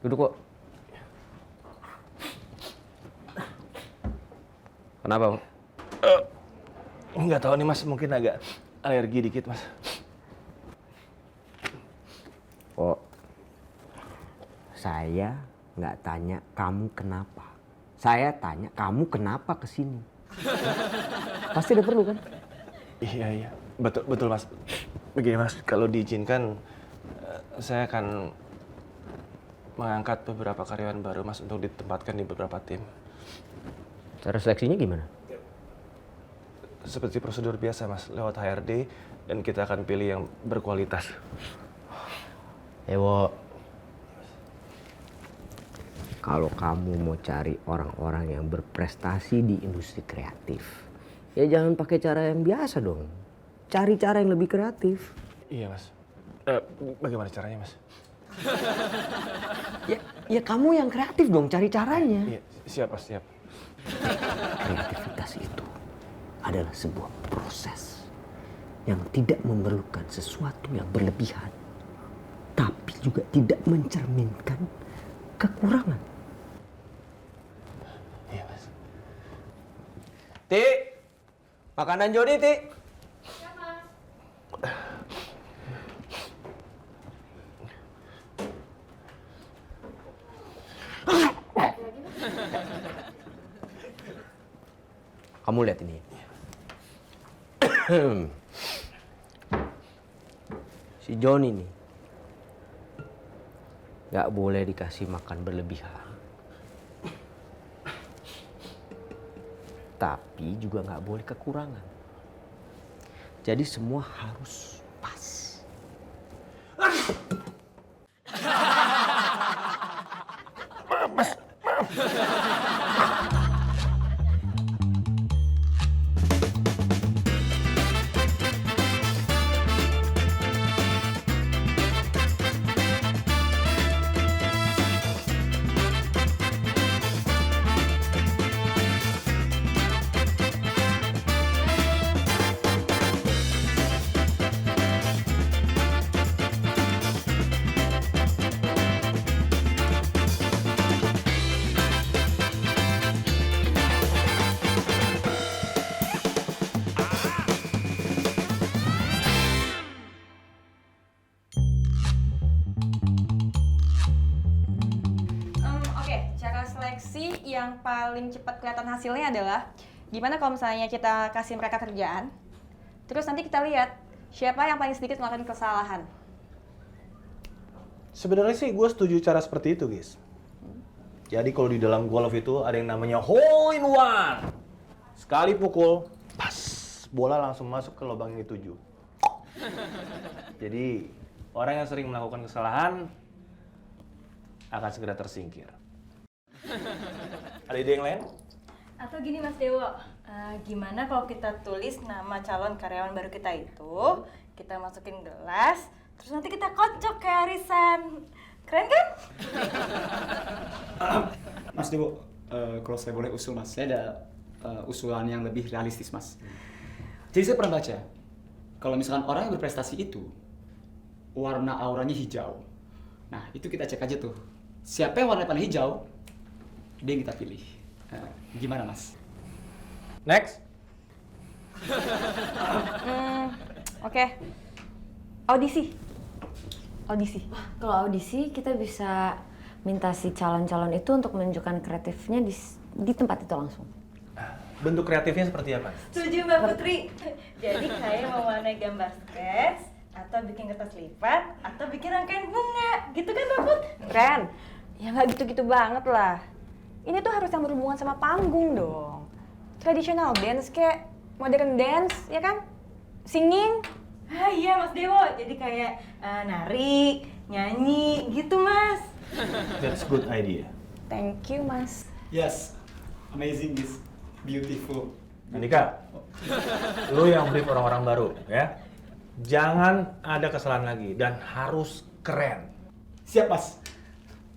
Duduk kok. Kenapa, Pak? Nggak tahu nih Mas, mungkin agak alergi dikit Mas. Oh, saya nggak tanya kamu kenapa. Saya tanya kamu kenapa kesini. Pasti ada perlu kan? Iya, betul Mas. Begini Mas, kalau diizinkan, saya akan mengangkat beberapa karyawan baru Mas untuk ditempatkan di beberapa tim. Cara seleksinya gimana? Seperti prosedur biasa Mas, lewat HRD dan kita akan pilih yang berkualitas. Ewo, kalau kamu mau cari orang-orang yang berprestasi di industri kreatif, ya jangan pakai cara yang biasa dong. Cari cara yang lebih kreatif. Iya Mas. Bagaimana caranya Mas? Ya kamu yang kreatif dong, cari caranya. Iya, siap Mas, siap. Kreativitas itu adalah sebuah proses yang tidak memerlukan sesuatu yang berlebihan, tapi juga tidak mencerminkan kekurangan. Iya Mas. Ti, makanan Jody, Ti. Ya, Mas. Kamu lihat ini. Si Johnny nih nggak boleh dikasih makan berlebihan, tapi juga nggak boleh kekurangan. Jadi semua harus pas. Oke, cara seleksi yang paling cepat kelihatan hasilnya adalah gimana kalau misalnya kita kasih mereka kerjaan, terus nanti kita lihat siapa yang paling sedikit melakukan kesalahan. Sebenarnya sih gue setuju cara seperti itu, guys. Jadi kalau di dalam golf itu ada yang namanya hole in one. Sekali pukul, pas. Bola langsung masuk ke lubang yang dituju. Jadi orang yang sering melakukan kesalahan akan segera tersingkir. Ada ide yang lain? Atau gini Mas Dewo, gimana kalau kita tulis nama calon karyawan baru kita itu, kita masukin gelas, terus nanti kita kocok kayak arisan. Keren kan? Mas Dewo, kalau saya boleh usul Mas, saya ada usulan yang lebih realistis Mas. Jadi saya pernah baca, kalau misalkan orang yang berprestasi itu, warna auranya hijau. Nah, itu kita cek aja tuh. Siapa yang warna paling hijau, dia yang kita pilih. Gimana Mas? Next. Oke. Audisi. Kalau audisi kita bisa minta si calon-calon itu untuk menunjukkan kreatifnya di tempat itu langsung. Bentuk kreatifnya seperti apa? Setuju Mbak Putri. Jadi kayak mewarnai gambar sketch, atau bikin kertas lipat, atau bikin rangkaian bunga. Gitu kan Mbak Put? Keren. Ya nggak gitu-gitu banget lah. Ini tuh harus yang berhubungan sama panggung dong. Traditional dance kayak modern dance, ya kan? Singing. Ah iya Mas Dewo, jadi kayak nari, nyanyi gitu Mas. That's good idea. Thank you Mas. Yes, amazing this, beautiful. Andika, lu yang brief orang-orang baru, ya. Jangan ada kesalahan lagi dan harus keren. Siap Mas,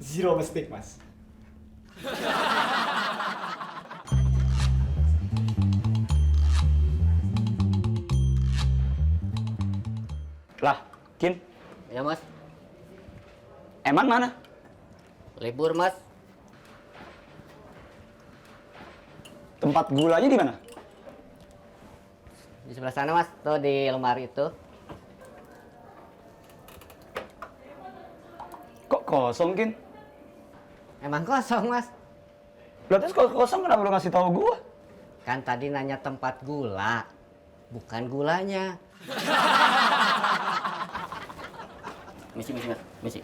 zero mistake Mas. Lah, Kin, Ya Mas, emang mana? Libur, Mas. Tempat gulanya di mana? Di sebelah sana, Mas. Tuh di lemari itu. Kok kosong, Kin? Emang kosong, Mas. Berarti kalau kosong kenapa lu ngasih tahu gua? Kan tadi nanya tempat gula, bukan gulanya. Misi, Mas. Misi.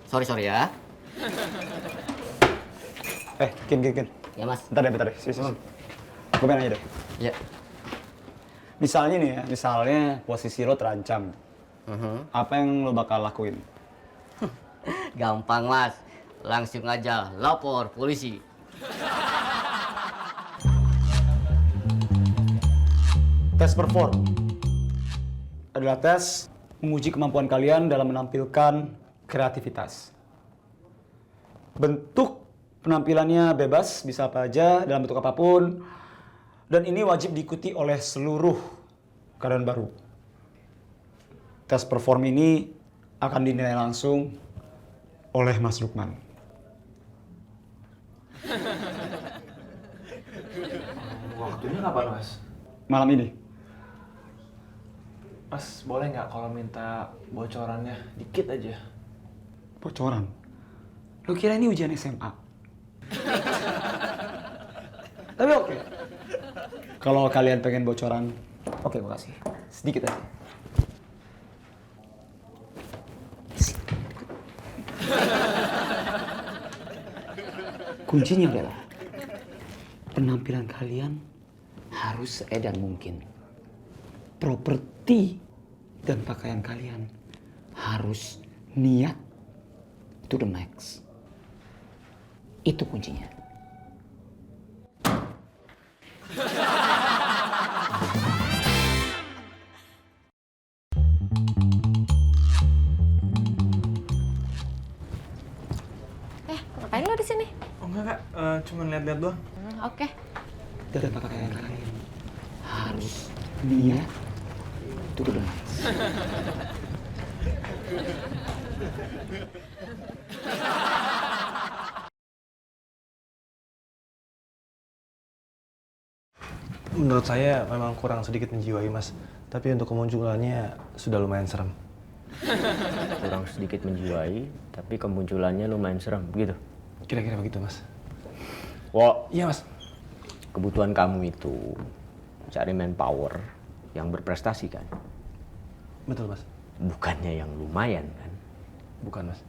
Sorry ya. Kin. Ya, Mas. Bentar deh. Sini. Gue pengen nanya deh. Ya. Misalnya nih ya, posisi lo terancam. Apa yang lo bakal lakuin? Gampang, Mas. Langsung aja lapor polisi. Tes perform adalah tes menguji kemampuan kalian dalam menampilkan kreativitas. Bentuk penampilannya bebas, bisa apa aja, dalam bentuk apapun. Dan ini wajib diikuti oleh seluruh karyawan baru. Tes perform ini akan dinilai langsung oleh Mas Lukman. Waktunya kapan, Mas? Malam ini. Mas, boleh nggak kalau minta bocorannya dikit aja? Bocoran? Lo kira ini ujian SMA? Tapi oke. Kalau kalian pengen bocoran, oke gue kasih. Sedikit aja. Kuncinya adalah penampilan kalian harus seedan mungkin. Properti dan pakaian kalian harus niat to the max. Itu kuncinya. Ngapain lo di sini? Oh enggak, Kak. Cuma lihat-lihat doang. Oke. Dan pakaian kalian harus niat to the max. Menurut saya memang kurang sedikit menjiwai, Mas. Tapi untuk kemunculannya sudah lumayan serem. Kurang sedikit menjiwai, tapi kemunculannya lumayan serem, gitu. Kira-kira begitu, Mas. Wo, Iya, Mas. kebutuhan kamu itu cari manpower yang berprestasi kan? Betul, Mas. Bukannya yang lumayan kan? Bukan, Mas.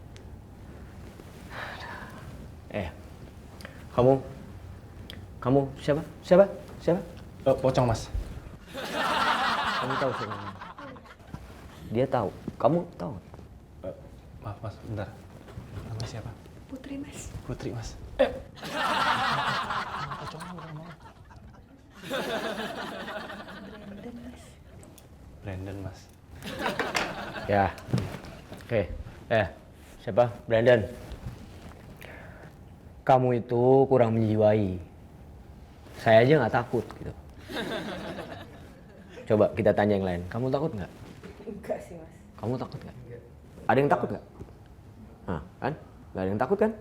Kamu siapa? Pocong, Mas. Kamu tahu siapa? Dia tahu. Kamu tahu? Maaf, Mas. Bentar. Namanya siapa? Putri, Mas. Putri, Mas. Pocongnya bukan mau. Brandon, Mas. Ya. Oke. Siapa? Brandon. Kamu itu kurang menjiwai. Saya aja nggak takut gitu. Coba kita tanya yang lain. Kamu takut nggak? Enggak sih, Mas. Kamu takut nggak? Ada yang takut nggak? Nah, kan? Nggak ada yang takut kan?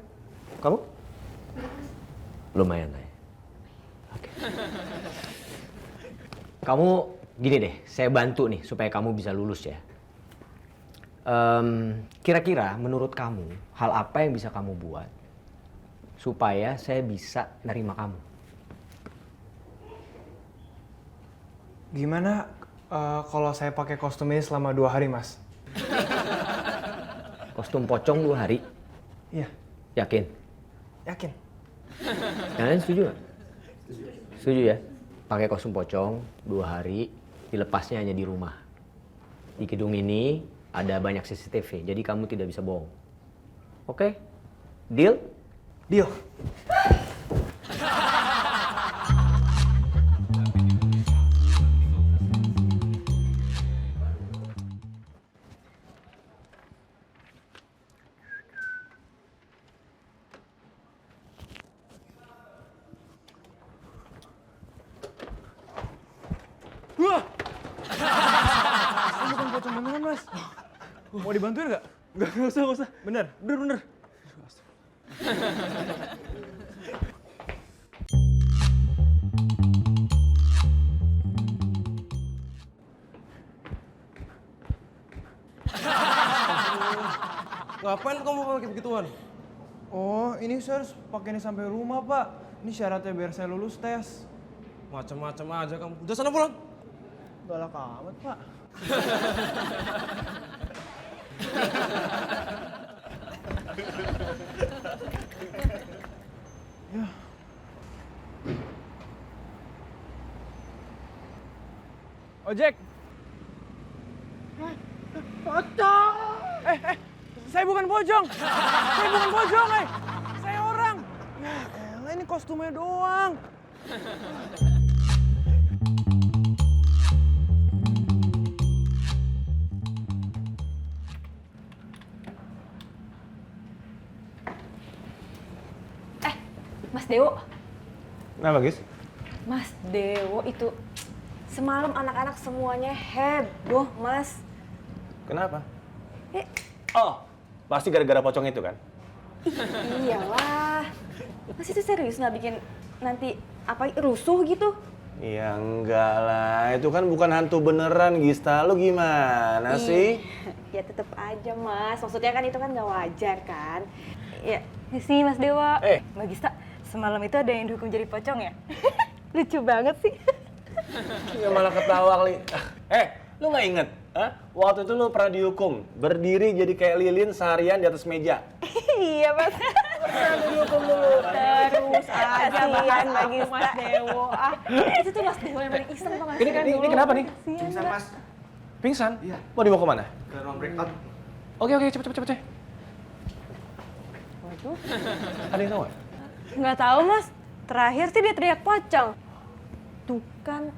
Kamu? Lumayan lah ya. Oke. Kamu gini deh, saya bantu nih supaya kamu bisa lulus ya. Kira-kira menurut kamu hal apa yang bisa kamu buat supaya saya bisa nerima kamu? Gimana kalau saya pakai kostum ini selama 2 hari, Mas? Kostum pocong 2 hari? Iya, Yakin? yakin. Kalian setuju nggak? Setuju ya? Pakai kostum pocong 2 hari, dilepasnya hanya di rumah. Di gedung ini ada banyak CCTV, jadi kamu tidak bisa bohong. Oke? Deal? Deal. Wah! Ini bukan pocong beneran, Mas. Mau dibantuin nggak? Nggak usah. Bener. Ngapain kamu pakai begituan? Oh, ini saya harus pakai ini sampai rumah, Pak. Ini syaratnya biar saya lulus tes. Macam-macam aja kamu. Udah sana pulang. Galak amat, Pak. Ya. Ojek. Pocong. Saya bukan pocong. Saya bukan pocong, Saya orang. Ya elah, ini kostumnya doang. Mas Dewo, Kenapa, Gis? Mas Dewo itu semalam anak-anak semuanya heboh, Mas. Kenapa? Eh, Oh, pasti gara-gara pocong itu kan? iyalah. Mas itu serius nggak bikin nanti apa rusuh gitu? Ya enggak lah, itu kan bukan hantu beneran, Gista. Lu gimana sih? Ya tetep aja, Mas. Maksudnya kan itu kan nggak wajar kan? Ya sih, Mas Dewa. Mbak Gista, semalam itu ada yang dihukum jadi pocong ya? Lucu banget sih. Ya malah ketawa kali. Lu nggak inget? Waktu itu lu pernah dihukum, berdiri jadi kayak lilin seharian di atas meja. Iya, Mas. Dihukum dulu. Terus aja bahan Mbak Gista. Mas Dewo. Itu tuh Mas Dewo yang paling iseng tuh ngasih kan Ini dulu. kenapa nih? Pingsan, Mas. Pingsan? Iya. Mau dibawa kemana? Ke ruang breakout. Oke, cepet. Waduh. Ada yang tahu nggak? Nggak tahu, Mas. Terakhir sih dia teriak pocong. Tuh kan.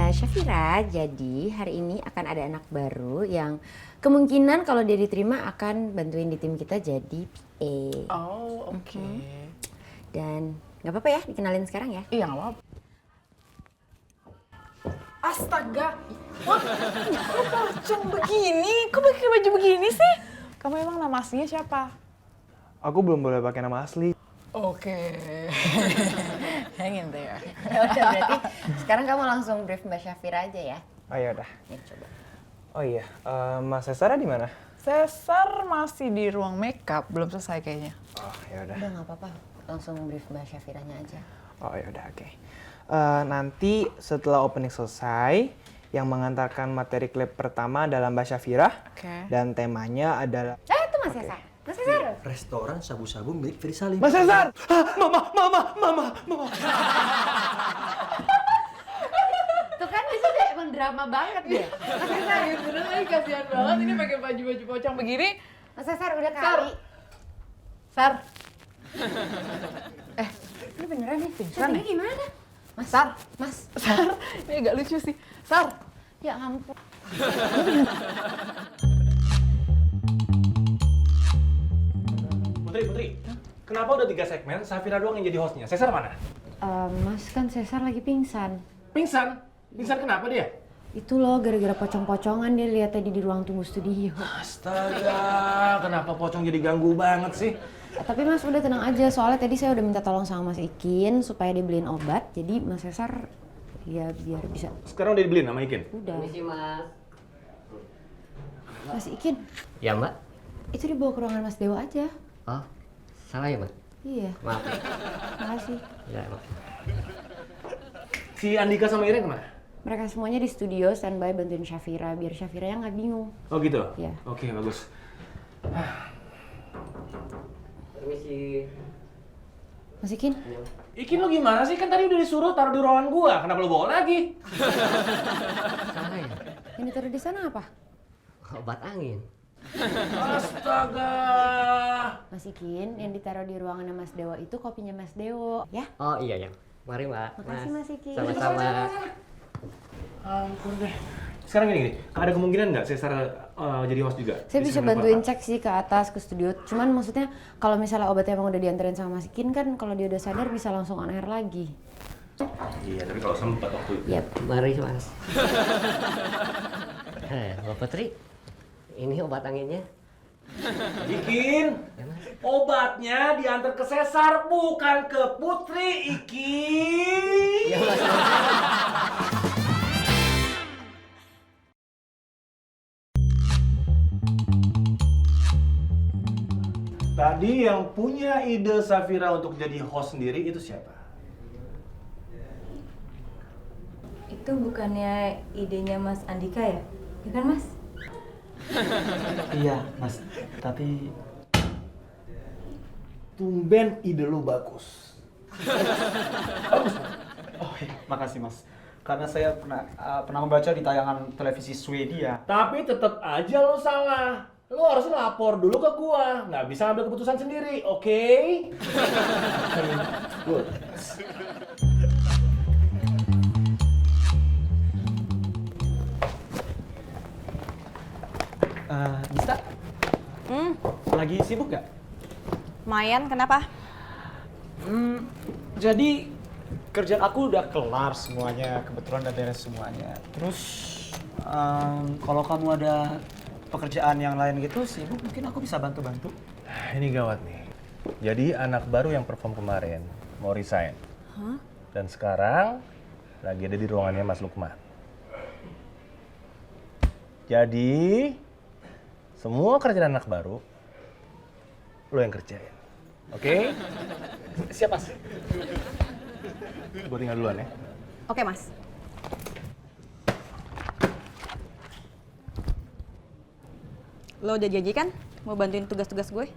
Syafira, jadi hari ini akan ada anak baru yang kemungkinan kalau dia diterima akan bantuin di tim kita jadi PA. Oh, oke. Dan nggak apa-apa ya, dikenalin sekarang ya. Iya, nggak apa-apa. Astaga! Wah, kok pocong begini? Kok pakai baju begini sih? Kamu emang nama aslinya siapa? Aku belum boleh pakai nama asli. Oke. Hang in there. Udah, berarti sekarang kamu langsung brief Mbak Syafira aja ya. Oh ya udah. Ya, coba. Oh iya, Mas Cesar di mana? Cesar masih di ruang makeup, belum selesai kayaknya. Oh ya udah. Udah nggak apa-apa, langsung brief Mbak Syafiranya aja. Oh ya udah, oke. Nanti setelah opening selesai, yang mengantarkan materi klip pertama adalah Mbak Syafira. Oke. Dan temanya adalah Itu Mas Cesar. Mas Cesar. Restoran sabu-sabu milik Ferry Salim. Mas Cesar! Mama. Tuh kan di situ emang drama banget dia. Mas Cesar, ya bener lagi kasihan banget ini pakai baju-baju pocong begini. Mas Cesar udah kali. Sar, Ini beneran nih. Pingsan Ini gimana? Mas. Sar. Mas. Sar, ini agak lucu sih. Sar, Ya ampun. Putri. Kenapa udah 3 segmen, Safira doang yang jadi hostnya? Cesar mana? Mas kan Cesar lagi pingsan. Pingsan? Pingsan kenapa dia? Itu loh gara-gara pocong-pocongan dia lihat tadi di ruang tunggu studio. Astaga, kenapa pocong jadi ganggu banget sih? Tapi Mas udah tenang aja, soalnya tadi saya udah minta tolong sama Mas Ikin supaya dibeliin obat. Jadi Mas Cesar ya biar bisa. Sekarang udah dibeliin sama Ikin? Udah. Permisi, Mas. Mas Ikin, Ya, Mbak. itu dibawa ke ruangan Mas Dewa aja. Oh, salah ya, Mbak? Iya, Maaf ya. makasih. Ya, Mbak. Si Andika sama Iren kemana? Mereka semuanya di studio standby bantuin Syafira biar Syafiranya nggak bingung. Oh gitu? Iya. Oke, bagus. Permisi. Mas Ikin, Ikin lo gimana sih? Kan tadi udah disuruh taruh di ruangan gua. Kenapa lo bawa lagi? Salah ya? yang ditaruh di sana apa? Obat angin. Astaga. Mas Ikin, yang ditaruh di ruangannya Mas Dewa itu kopinya Mas Dewo, ya? Oh iya ya. Mari, Mbak. Makasih, Mas Iki. Sama-sama. Ampun deh. Sekarang gini, ada kemungkinan nggak Cesar jadi host juga? Saya Di bisa segmen bantuin pertama? cek sih ke atas, ke studio. Cuman maksudnya kalau misalnya obatnya emang udah dianterin sama Mas Ikin kan kalau dia udah sadar bisa langsung on air lagi. Iya, tapi kalau sempat waktu itu. Yap. Mari, Mas. Mbak Putri, ini obat anginnya. Ikin, obatnya diantar ke Sesar, bukan ke Putri, Ikin. Ya, Mas. Tadi yang punya ide Safira untuk jadi host sendiri itu siapa? Itu bukannya idenya Mas Andika ya? Ya kan Mas? Iya, Mas. Tapi Tumben ide lu bagus. oh, makasih, Mas. Karena saya pernah membaca di tayangan televisi Swedia. Tapi tetap aja lu salah. Lu harus lapor dulu ke gua, nggak bisa ngambil keputusan sendiri, oke? Good. Bisa? Lagi sibuk nggak? Lumayan, kenapa? Jadi kerjaan aku udah kelar semuanya, kebetulan udah beres semuanya. Terus kalau kamu ada pekerjaan yang lain gitu sibuk, mungkin aku bisa bantu-bantu. Ini gawat nih. Jadi anak baru yang perform kemarin mau resign. Dan sekarang lagi ada di ruangannya Mas Lukman. Jadi semua kerjaan anak baru lo yang kerjain. Oke? Siap, Mas. Gue tinggal duluan ya. Oke, Mas. Lo udah janji kan mau bantuin tugas-tugas gue?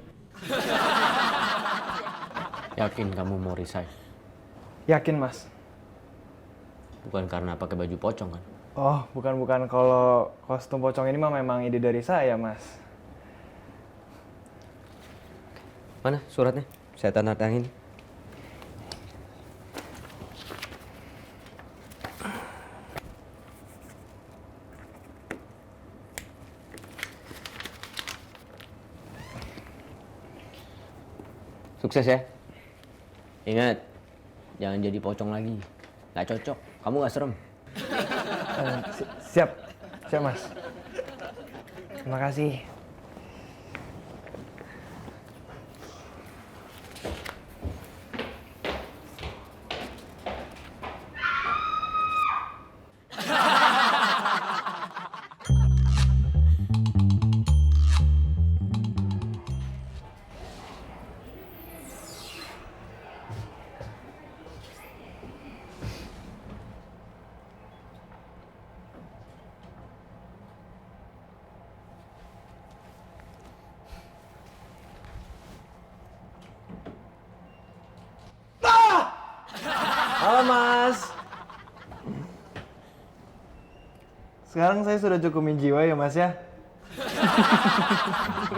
Yakin kamu mau resign? Yakin, Mas. Bukan karena pakai baju pocong kan? Oh, bukan. Kalau kostum pocong ini mah memang ide dari saya, Mas. Mana suratnya? Saya tanda tangani. Sukses ya. Ingat, jangan jadi pocong lagi. Nggak cocok. Kamu nggak serem. Siap, Mas. Terima kasih. Halo, Mas. Sekarang saya sudah cukumin jiwa ya, Mas ya.